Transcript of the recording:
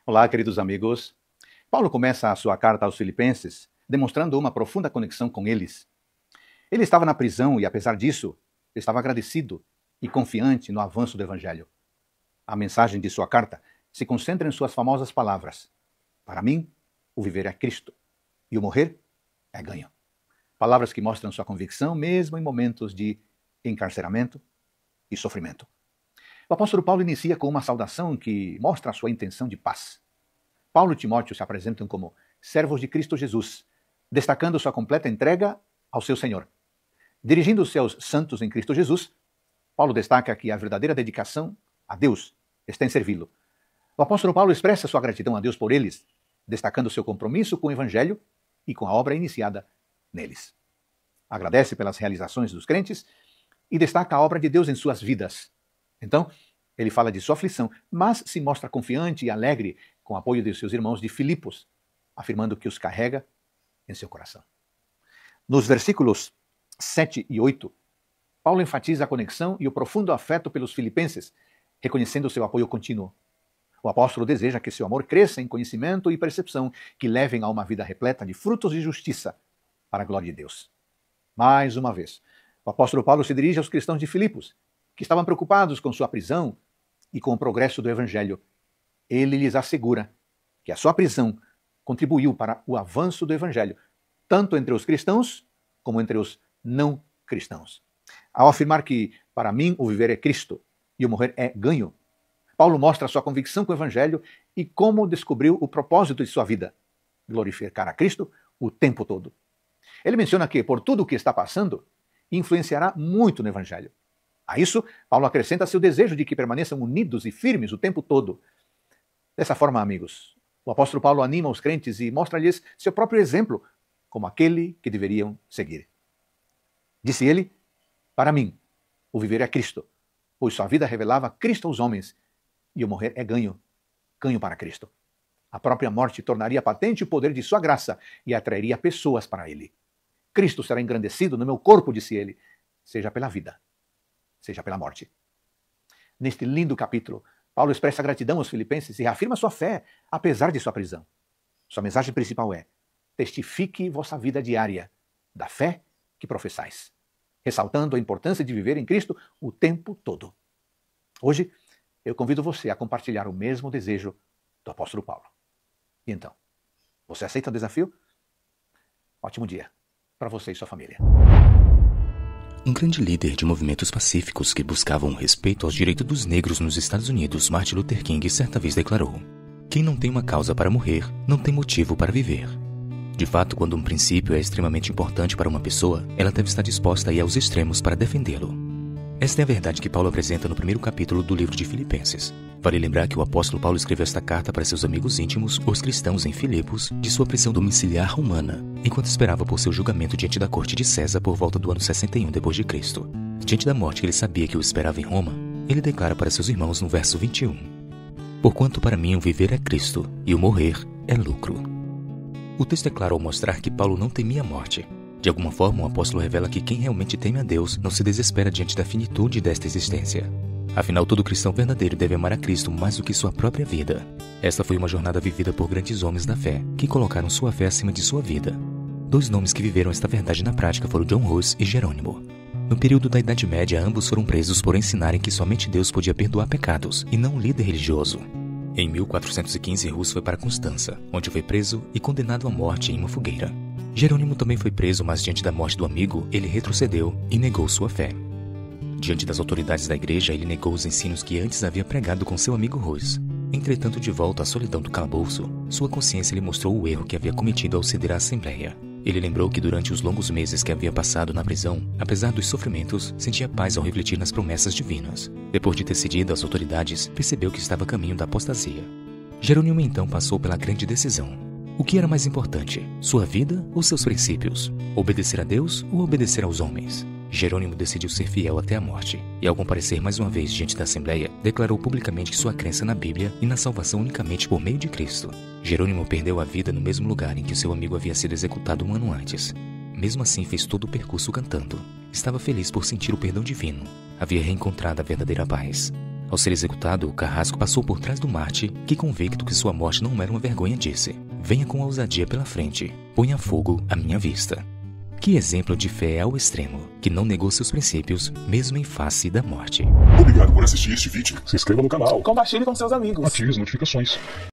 Olá, queridos amigos. Paulo começa a sua carta aos Filipenses demonstrando uma profunda conexão com eles. Ele estava na prisão e, apesar disso, estava agradecido e confiante no avanço do Evangelho. A mensagem de sua carta se concentra em suas famosas palavras: para mim, o viver é Cristo e o morrer é ganho. Palavras que mostram sua convicção mesmo em momentos de encarceramento e sofrimento. O apóstolo Paulo inicia com uma saudação que mostra a sua intenção de paz. Paulo e Timóteo se apresentam como servos de Cristo Jesus, destacando sua completa entrega ao seu Senhor. Dirigindo-se aos santos em Cristo Jesus, Paulo destaca que a verdadeira dedicação a Deus está em servi-lo. O apóstolo Paulo expressa sua gratidão a Deus por eles, destacando seu compromisso com o Evangelho e com a obra iniciada neles. Agradece pelas realizações dos crentes e destaca a obra de Deus em suas vidas. Então, ele fala de sua aflição, mas se mostra confiante e alegre com o apoio de seus irmãos de Filipos, afirmando que os carrega em seu coração. Nos versículos 7 e 8, Paulo enfatiza a conexão e o profundo afeto pelos filipenses, reconhecendo seu apoio contínuo. O apóstolo deseja que seu amor cresça em conhecimento e percepção que levem a uma vida repleta de frutos de justiça para a glória de Deus. Mais uma vez, o apóstolo Paulo se dirige aos cristãos de Filipos, que estavam preocupados com sua prisão e com o progresso do Evangelho. Ele lhes assegura que a sua prisão contribuiu para o avanço do Evangelho, tanto entre os cristãos como entre os não cristãos. Ao afirmar que, para mim, o viver é Cristo e o morrer é ganho, Paulo mostra sua convicção com o Evangelho e como descobriu o propósito de sua vida: glorificar a Cristo o tempo todo. Ele menciona que, por tudo o que está passando, influenciará muito no Evangelho. A isso, Paulo acrescenta seu desejo de que permaneçam unidos e firmes o tempo todo. Dessa forma, amigos, o apóstolo Paulo anima os crentes e mostra-lhes seu próprio exemplo como aquele que deveriam seguir. Disse ele: para mim, o viver é Cristo, pois sua vida revelava Cristo aos homens, e o morrer é ganho, ganho para Cristo. A própria morte tornaria patente o poder de sua graça e atrairia pessoas para ele. Cristo será engrandecido no meu corpo, disse ele, seja pela vida, seja pela morte. Neste lindo capítulo, Paulo expressa gratidão aos filipenses e reafirma sua fé, apesar de sua prisão. Sua mensagem principal é: testifique vossa vida diária da fé que professais, ressaltando a importância de viver em Cristo o tempo todo. Hoje, eu convido você a compartilhar o mesmo desejo do apóstolo Paulo. E então, você aceita o desafio? Ótimo dia para você e sua família. Um grande líder de movimentos pacíficos que buscavam o respeito aos direitos dos negros nos Estados Unidos, Martin Luther King, certa vez declarou: quem não tem uma causa para morrer, não tem motivo para viver. De fato, quando um princípio é extremamente importante para uma pessoa, ela deve estar disposta a ir aos extremos para defendê-lo. Esta é a verdade que Paulo apresenta no primeiro capítulo do livro de Filipenses. Vale lembrar que o apóstolo Paulo escreveu esta carta para seus amigos íntimos, os cristãos em Filipos, de sua prisão domiciliar romana, enquanto esperava por seu julgamento diante da corte de César por volta do ano 61 d.C. Diante da morte que ele sabia que o esperava em Roma, ele declara para seus irmãos no verso 21: porquanto para mim o viver é Cristo e o morrer é lucro. O texto é claro ao mostrar que Paulo não temia a morte. De alguma forma, o apóstolo revela que quem realmente teme a Deus não se desespera diante da finitude desta existência. Afinal, todo cristão verdadeiro deve amar a Cristo mais do que sua própria vida. Esta foi uma jornada vivida por grandes homens da fé, que colocaram sua fé acima de sua vida. Dois nomes que viveram esta verdade na prática foram John Hus e Jerônimo. No período da Idade Média, ambos foram presos por ensinarem que somente Deus podia perdoar pecados, e não um líder religioso. Em 1415, Hus foi para Constança, onde foi preso e condenado à morte em uma fogueira. Jerônimo também foi preso, mas diante da morte do amigo, ele retrocedeu e negou sua fé. Diante das autoridades da igreja, ele negou os ensinos que antes havia pregado com seu amigo Hus. Entretanto, de volta à solidão do calabouço, sua consciência lhe mostrou o erro que havia cometido ao ceder à Assembleia. Ele lembrou que durante os longos meses que havia passado na prisão, apesar dos sofrimentos, sentia paz ao refletir nas promessas divinas. Depois de ter cedido às autoridades, percebeu que estava a caminho da apostasia. Jerônimo então passou pela grande decisão. O que era mais importante, sua vida ou seus princípios? Obedecer a Deus ou obedecer aos homens? Jerônimo decidiu ser fiel até a morte, e ao comparecer mais uma vez diante da Assembleia, declarou publicamente sua crença na Bíblia e na salvação unicamente por meio de Cristo. Jerônimo perdeu a vida no mesmo lugar em que seu amigo havia sido executado um ano antes. Mesmo assim, fez todo o percurso cantando. Estava feliz por sentir o perdão divino. Havia reencontrado a verdadeira paz. Ao ser executado, o carrasco passou por trás do Marte, que, convicto que sua morte não era uma vergonha, disse: venha com ousadia pela frente, ponha fogo à minha vista. Que exemplo de fé ao extremo, que não negou seus princípios, mesmo em face da morte. Obrigado por assistir este vídeo. Se inscreva no canal. Compartilhe com seus amigos. Ative as notificações.